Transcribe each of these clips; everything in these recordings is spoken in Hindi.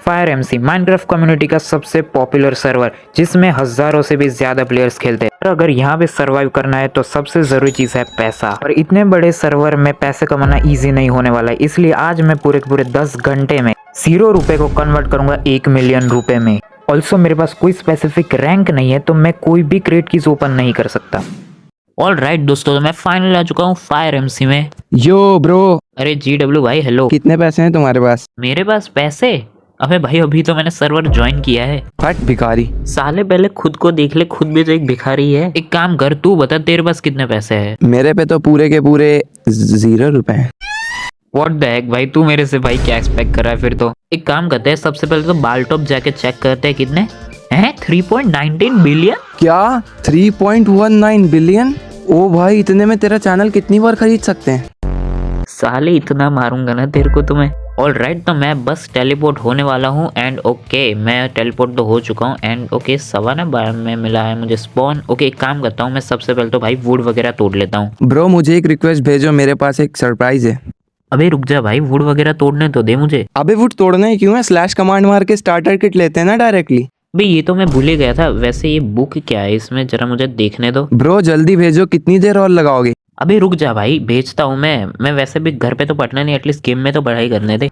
फायर एमसी माइनक्राफ्ट कम्युनिटी का सबसे पॉपुलर सर्वर जिसमें हजारों से भी ज्यादा प्लेयर्स खेलते हैं। और अगर यहाँ पे सरवाइव करना है तो सबसे जरूरी चीज है पैसा, और इतने बड़े सर्वर में पैसे कमाना इजी नहीं होने वाला है। इसलिए आज मैं पूरे 10 घंटे में 0 रुपए को कन्वर्ट करूंगा 1 मिलियन रुपए में। ऑल्सो मेरे पास कोई स्पेसिफिक रैंक नहीं है तो मैं कोई भी क्रेट कीज ओपन नहीं कर सकता। ऑल राइट दोस्तों, तो मैं फाइनल आ चुका हूँ फायर एमसी में। यो ब्रो, अरे GW भाई हेलो। कितने पैसे हैं तुम्हारे पास? मेरे पास पैसे? अबे भाई अभी तो मैंने सर्वर ज्वाइन किया है। हट भिखारी। साले पहले खुद को देख ले, खुद भी तो एक भिखारी है। एक काम कर, तू बता तेरे पास कितने पैसे है? मेरे पे तो पूरे के पूरे 0 रुपए हैं। व्हाट द हेक भाई, तू मेरे से भाई क्या एक्सपेक्ट कर रहा है? फिर तो एक काम करते हैं, सबसे पहले तो बालटॉप जाके चेक करते हैं कितने हैं। 3.19 बिलियन। क्या 3.19 बिलियन? ओ भाई, इतने में तेरा चैनल कितनी बार खरीद सकते हैं? साले इतना मारूंगा ना तेरे को तुम्हें। ऑल राइट, तो मैं बस टेलीपोर्ट होने वाला हूँ एंड ओके मैं टेलीपोर्ट तो हो चुका हूँ एंड ओके सवाना बार में मिला है मुझे स्पॉन। ओके एक काम करता हूँ, मैं सबसे पहले तो भाई वुड वगैरह तोड़ लेता हूँ। ब्रो मुझे एक रिक्वेस्ट भेजो, मेरे पास एक सरप्राइज है। अबे रुक जा भाई, वुड वगैरह तोड़ने तो दे मुझे। अबे वुड तोड़ना ही क्यों है? स्लैश कमांड मार के स्टार्टर किट लेते हैं ना डायरेक्टली। भाई ये तो मैं भूल ही गया था। वैसे ये बुक क्या है इसमें, जरा मुझे देखने दो। ब्रो जल्दी भेजो, कितनी देर और लगाओगे? अबे रुक जा भाई, भेजता हूँ मैं वैसे भी घर पे तो पढ़ना नहीं, एटलीस्ट गेम में तो पढ़ाई करने दे।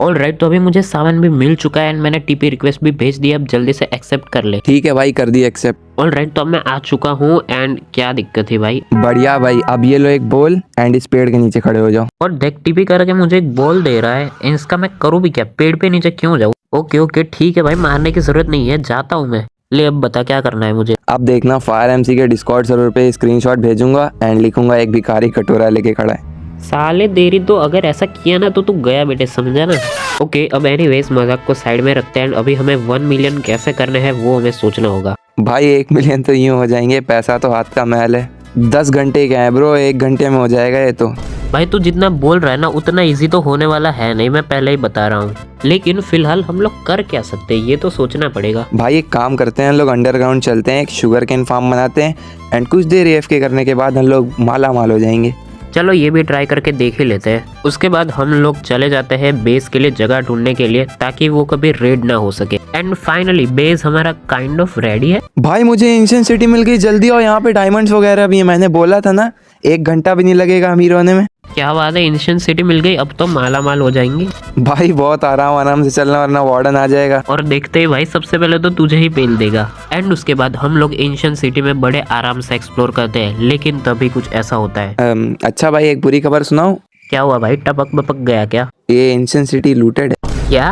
ऑल राइट, तो अभी मुझे सामान भी मिल चुका है एंड मैंने टीपी रिक्वेस्ट भी भेज दिया। अब जल्दी से एक्सेप्ट कर ले। ठीक है भाई, कर दी एक्सेप्ट। ऑल राइट, तो अब मैं आ चुका हूँ एंड क्या दिक्कत है भाई? बढ़िया भाई, अब ये लो एक बॉल एंड इस पेड़ के नीचे खड़े हो जाओ। और देख टीपी करके मुझे एक बॉल दे रहा है, इसका मैं करूँ भी क्या? पेड़ पे नीचे क्यों जाऊँ? ओके ओके ठीक है भाई, मारने की जरूरत नहीं है, जाता हूँ मैं। ले अब बता क्या करना है मुझे? अब देखना, फायर एमसी के डिस्कॉर्ड सर्वर पे स्क्रीनशॉट भेजूंगा एंड लिखूंगा एक भिखारी कटोरा लेके खड़ा है। साले देरी तो अगर ऐसा किया ना तो तू गया बेटे, समझा ना? ओके अब एनीवेज मजाक को साइड में रखते हैं। अभी हमें 1 मिलियन कैसे करने हैं वो हमें सोचना होगा। भाई 1 मिलियन तो यूं हो जाएंगे, पैसा तो हाथ का महल है। 10 घंटे क्या है ब्रो, 1 घंटे में हो जाएगा ये तो। भाई तू जितना बोल रहा है ना उतना इजी तो होने वाला है नहीं, मैं पहले ही बता रहा हूँ। लेकिन फिलहाल हम लोग कर क्या सकते हैं ये तो सोचना पड़ेगा। भाई एक काम करते हैं, हम लोग अंडरग्राउंड चलते हैं, एक शुगर केन फार्म बनाते हैं एंड कुछ देर AFK करने के बाद हम लोग माला माल हो जाएंगे। चलो ये भी ट्राई करके देख ही लेते हैं। उसके बाद हम लोग चले जाते हैं बेस के लिए जगह ढूंढने के लिए, ताकि वो कभी रेड ना हो सके। एंड फाइनली बेस हमारा काइंड ऑफ रेडी है। भाई मुझे एंशिएंट सिटी मिल गई, जल्दी आओ, यहाँ पे डायमंड्स वगैरह भी है। मैंने बोला था ना 1 घंटा भी नहीं लगेगा अमीर होने में। क्या बात है, एंशिएंट सिटी मिल गई, अब तो माला माल हो जाएंगे। भाई बहुत आराम से चलना वरना वार्डन आ जाएगा। और देखते ही भाई सबसे पहले तो तुझे ही पेल देगा। एंड उसके बाद हम लोग एंशिएंट सिटी में बड़े आराम से एक्सप्लोर करते हैं, लेकिन तभी कुछ ऐसा होता है। अच्छा भाई एक बुरी खबर सुनाऊं? क्या हुआ भाई, टपक बपक गया क्या? ये एंशिएंट सिटी लूटेड है। क्या?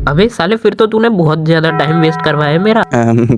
अबे साले फिर तो तूने बहुत ज्यादा टाइम वेस्ट करवाया है मेरा।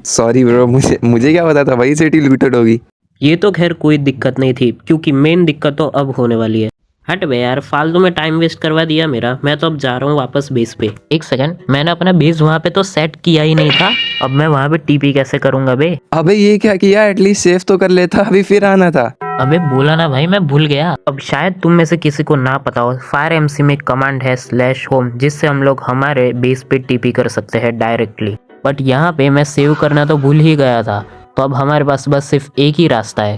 सॉरी ब्रो, मुझे क्या पता था भाई सिटी लूटेड होगी। ये तो खैर कोई दिक्कत नहीं थी, क्योंकि मेन दिक्कत तो अब होने वाली है। हट बे यार, फालतू में टाइम वेस्ट करवा दिया मेरा। मैं तो अब जा रहा हूँ वापस बेस पे। एक सेकंड, मैंने अपना बेस वहाँ पे तो सेट किया ही नहीं था, अब मैं वहाँ पे टीपी कैसे करूंगा बे? अबे ये क्या किया, एटलीस्ट सेव तो कर लेता, अभी फिर आना था। अबे बोला ना भाई, मैं भूल गया। अब शायद तुम में से किसी को ना पता हो, फायर एमसी में कमांड है /home, जिससे हम लोग हमारे बेस पे टीपी कर सकते हैं डायरेक्टली। बट यहाँ पे मैं सेव करना तो भूल ही गया था, तो अब हमारे पास बस सिर्फ एक ही रास्ता है,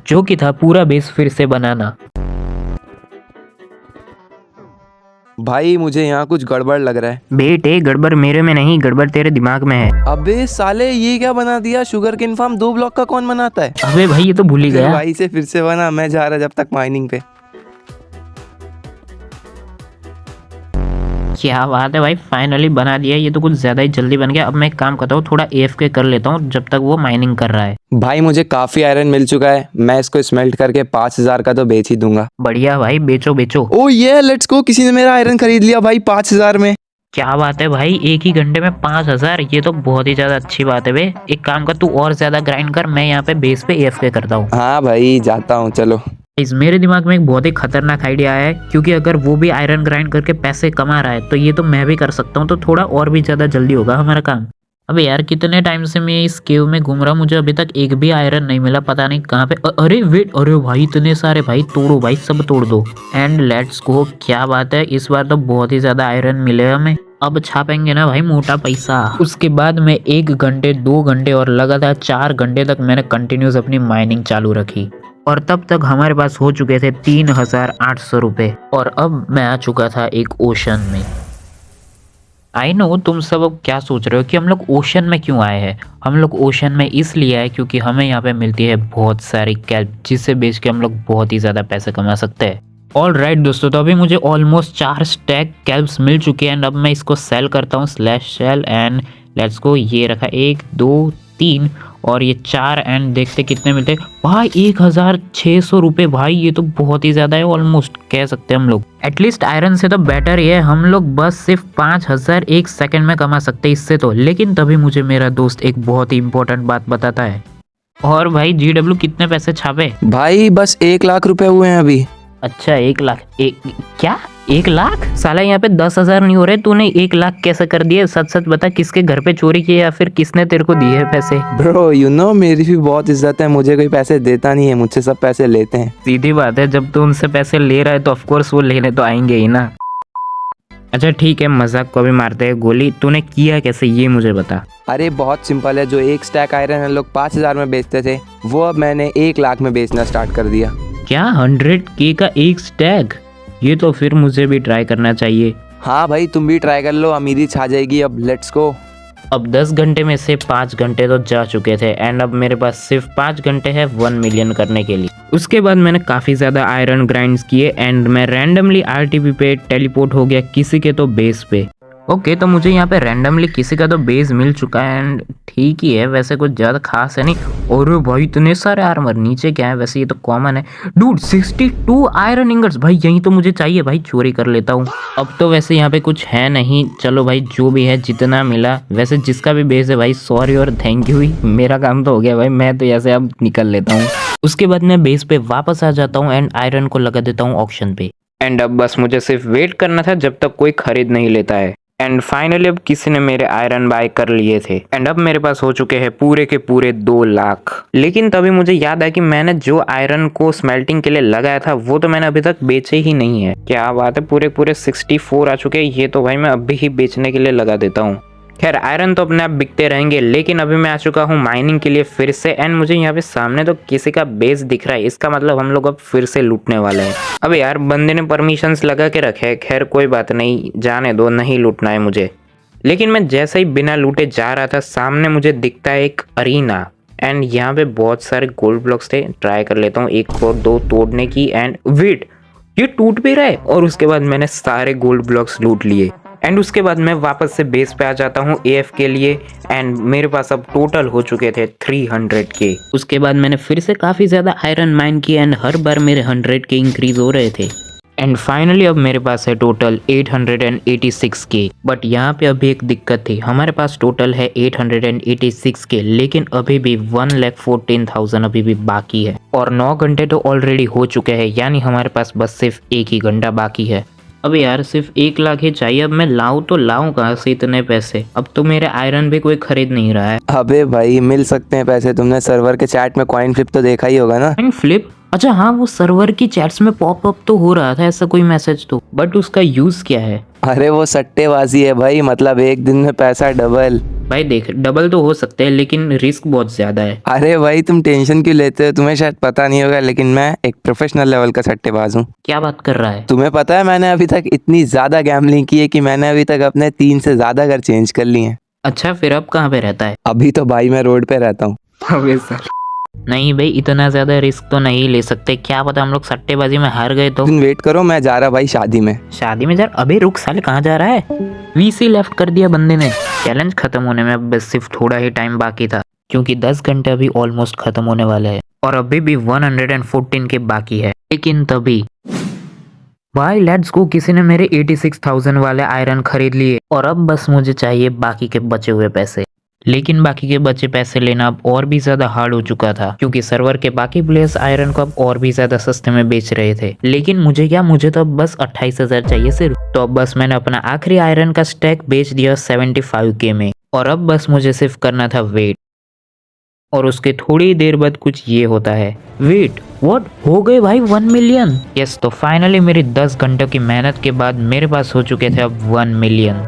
जो कि था पूरा बेस फिर से बनाना। भाई मुझे यहाँ कुछ गड़बड़ लग रहा है। बेटे गड़बड़ मेरे में नहीं, गड़बड़ तेरे दिमाग में है। अबे साले ये क्या बना दिया? शुगर केन फार्म 2 ब्लॉक का कौन बनाता है? अबे भाई ये तो भूल ही गया। भाई से फिर से बना, मैं जा रहा जब तक माइनिंग पे। क्या बात है भाई, फाइनली बना दिया। ये तो कुछ ज्यादा ही जल्दी बन गया। अब मैं एक काम करता हूँ, थोड़ा AFK कर लेता हूँ जब तक वो माइनिंग कर रहा है। भाई मुझे काफी आयरन मिल चुका है, मैं इसको स्मेल्ट करके 5000 का तो बेच ही दूंगा। बढ़िया भाई, बेचो बेचो। ओ ये लेट्स गो, किसी ने मेरा आयरन खरीद लिया भाई 5000 में। क्या बात है भाई, एक ही घंटे में 5000, ये तो बहुत ही ज्यादा अच्छी बात है बे। एक काम कर, तू और ज्यादा ग्राइंड कर, मैं यहाँ पे बेस पे AFK करता हूँ। हाँ भाई जाता हूँ, चलो। इस मेरे दिमाग में एक बहुत ही खतरनाक आइडिया है, क्योंकि अगर वो भी आयरन ग्राइंड करके पैसे कमा रहा है तो ये तो मैं भी कर सकता हूँ, तो थोड़ा और भी ज्यादा जल्दी होगा हमारा काम। अबे यार कितने टाइम से मैं इस केव में घूम रहा हूँ, मुझे अभी तक एक भी आयरन नहीं मिला, पता नहीं कहाँ पे। अरे वेट, अरे भाई इतने सारे, भाई तोड़ो भाई, सब तोड़ दो एंड लेट्स गो। क्या बात है, इस बार तो बहुत ही ज्यादा आयरन मिले हमें। अब छापेंगे ना भाई मोटा पैसा। उसके बाद में 1 घंटे 2 घंटे और लगातार 4 घंटे तक मैंने कंटिन्यूस अपनी माइनिंग चालू रखी, और तब तक हमारे पास हो चुके थे 3800 रुपए। और अब मैं आ चुका था एक ओशन में। आई नो तुम सब अब क्या सोच रहे हो कि हम लोग ओशन में क्यों आए हैं। हम लोग ओशन में इसलिए आए क्योंकि हमें यहाँ पे मिलती है बहुत सारी कैल्प, जिसे बेच के हम लोग बहुत ही ज़्यादा पैसे कमा सकते हैं। ऑल राइट दोस्तों, तो अभी मुझे ऑलमोस्ट 4 स्टैक कैल्प्स मिल चुके हैं एंड अब मैं इसको सेल करता हूँ /sell एंड लेट्स गो। ये रखा 1 2 3 और ये 4 एंड देखते कितने मिलते हैं भाई। 1600 रुपये भाई, ये तो बहुत ही ज़्यादा है, ऑलमोस्ट कह सकते हैं हम लोग। एटलीस्ट आयरन से तो बेटर ही है, हम लोग बस सिर्फ 5000 1 सेकंड में कमा सकते हैं इससे तो। लेकिन तभी मुझे मेरा दोस्त एक बहुत ही इंपॉर्टेंट बात बताता है। और भाई GW कितने पैसे छापे? भाई बस 1 लाख रुपए हुए हैं अभी। अच्छा 1 लाख? क्या 1 लाख? साला यहाँ पे 10,000 नहीं हो रहे, तूने 1 लाख कैसे कर दिए? सच सच बता, किसके घर पे चोरी किए या फिर किसने तेरे को दिए पैसे? ब्रो यू नो मेरी भी बहुत इज्जत है, मुझे कोई पैसे देता नहीं है, मुझसे सब पैसे लेते हैं। सीधी बात है, जब तू उनसे पैसे ले रहा है तो ऑफकोर्स वो लेने तो आएंगे ही ना। अच्छा ठीक है, मजाक को भी मारते हैं गोली। तूने किया कैसे ये मुझे बता। अरे बहुत सिंपल है, जो 1 स्टैक आयरन हम लोग 5000 में बेचते थे, वो अब मैंने 1 लाख में बेचना स्टार्ट कर दिया। क्या 100K का एक स्टैक? ये तो फिर मुझे भी ट्राई करना चाहिए। हाँ भाई तुम भी ट्राई कर लो, अमीरी छा जाएगी। अब लेट्स गो। अब 10 घंटे में से 5 घंटे तो जा चुके थे एंड अब मेरे पास सिर्फ 5 घंटे है 1 मिलियन करने के लिए। उसके बाद मैंने काफ़ी ज़्यादा आयरन ग्राइंड्स किए एंड मैं रैंडमली RTP पे टेलीपोर्ट हो गया किसी के तो बेस पे। ओके, तो मुझे यहाँ पे रैंडमली किसी का तो बेस मिल चुका है एंड ठीक ही है, वैसे कुछ ज़्यादा खास है नहीं। और भाई इतने सारे आर्मर, नीचे क्या है? वैसे ये तो कॉमन है डूड। 62 आयरन इंगट्स भाई, यही तो मुझे चाहिए भाई, चोरी कर लेता हूँ। अब तो वैसे यहाँ पे कुछ है नहीं, चलो भाई जो भी है जितना मिला। वैसे जिसका भी बेस है भाई सॉरी और थैंक यू ही, मेरा काम तो हो गया भाई, मैं तो ऐसे अब निकल लेता हूँ। उसके बाद मैं बेस पे वापस आ जाता हूँ एंड आयरन को लगा देता हूँ ऑक्शन पे। एंड अब बस मुझे सिर्फ वेट करना था जब तक कोई खरीद नहीं लेता है। एंड फाइनली अब किसी ने मेरे आयरन बाय कर लिए थे एंड अब मेरे पास हो चुके हैं पूरे के पूरे 2 लाख। लेकिन तभी मुझे याद आया कि मैंने जो आयरन को स्मेल्टिंग के लिए लगाया था वो तो मैंने अभी तक बेचे ही नहीं है। क्या बात है, पूरे पूरे 64 आ चुके हैं। ये तो भाई मैं अभी ही बेचने के लिए लगा देता हूँ। खैर आयरन तो अपने आप बिकते रहेंगे, लेकिन अभी मैं आ चुका हूँ माइनिंग के लिए फिर से। एंड मुझे यहाँ पे सामने तो किसी का बेस दिख रहा है, इसका मतलब हम लोग अब फिर से लूटने वाले हैं। अबे यार बंदे ने परमिशंस लगा के रखे है, खैर कोई बात नहीं, जाने दो, नहीं लूटना है मुझे। लेकिन मैं जैसे ही बिना लूटे जा रहा था, सामने मुझे दिखता है एक अरीना एंड यहाँ पे बहुत सारे गोल्ड ब्लॉक्स थे। ट्राई कर लेता हूँ 1 और 2 तोड़ने की एंड वेट, ये टूट भी रहा है। और उसके बाद मैंने सारे गोल्ड ब्लॉक्स लूट लिए एंड उसके बाद मैं वापस से बेस पे आ जाता हूँ AF के लिए एंड मेरे पास अब टोटल हो चुके थे 300K। उसके बाद मैंने फिर से काफ़ी ज़्यादा आयरन माइन किया एंड हर बार मेरे 100K इंक्रीज हो रहे थे एंड फाइनली अब मेरे पास है टोटल 886K। बट यहाँ पे अभी एक दिक्कत थी, हमारे पास टोटल है 886K लेकिन अभी भी 1,14,000 अभी भी बाकी है और 9 घंटे तो ऑलरेडी हो चुके हैं, यानी हमारे पास बस सिर्फ 1 ही घंटा बाकी है। अब यार सिर्फ 1 लाख ही चाहिए, अब मैं लाऊं तो लाऊं कहाँ से इतने पैसे? अब तो मेरे आयरन भी कोई खरीद नहीं रहा है। अबे भाई मिल सकते हैं पैसे, तुमने सर्वर के चैट में कॉइन फ्लिप तो देखा ही होगा ना। Coin flip? अच्छा हाँ, वो सर्वर की चैट्स में पॉप अप तो हो रहा था ऐसा कोई मैसेज तो, बट उसका यूज क्या है? अरे वो सट्टेबाजी है भाई, मतलब एक दिन में पैसा डबल। भाई देख, डबल तो हो सकते हैं लेकिन रिस्क बहुत ज्यादा है। अरे भाई तुम टेंशन क्यों लेते हो, तुम्हें शायद पता नहीं होगा लेकिन मैं एक प्रोफेशनल लेवल का सट्टेबाज हूँ। क्या बात कर रहा है? तुम्हें पता है मैंने अभी तक इतनी ज्यादा गैम्बलिंग की है कि मैंने अभी तक अपने 3 से ज्यादा घर चेंज कर लिए हैं। अच्छा फिर अब कहाँ पे रहता है? अभी तो भाई मैं रोड पे रहता हूँ। अबे सर नहीं भाई, इतना ज्यादा रिस्क तो नहीं ले सकते, क्या पता हम लोग सट्टेबाजी में हार गए तो। तुम वेट करो, मैं जा रहा भाई शादी में। शादी में जा? अबे रुक साले, कहाँ जा रहा है? VC लेफ्ट कर दिया बंदे ने। चैलेंज खत्म होने में अब बस सिर्फ थोड़ा ही टाइम बाकी था क्योंकि 10 घंटे अभी ऑलमोस्ट खत्म होने वाले हैं और अभी भी 114 के बाकी है। लेकिन तभी भाई लेट्स गो, किसी ने मेरे 86,000 वाले आयरन खरीद लिए और अब बस मुझे चाहिए बाकी के बचे हुए पैसे। लेकिन बाकी के बचे पैसे लेना अब और भी ज्यादा हार्ड हो चुका था क्योंकि सर्वर के बाकी प्लेयर्स आयरन को अब और भी ज्यादा सस्ते में बेच रहे थे। लेकिन मुझे क्या, मुझे तो अब बस 28,000 चाहिए सिर्फ। तो अब बस मैंने अपना आखिरी आयरन का स्टैक बेच दिया 75K में और अब बस मुझे सिर्फ करना था वेट। और उसके थोड़ी देर बाद कुछ ये होता है, वेट व्हाट, हो गए भाई 1 मिलियन। यस, तो फाइनली मेरी 10 घंटों की मेहनत के बाद मेरे पास हो चुके थे अब 1 मिलियन।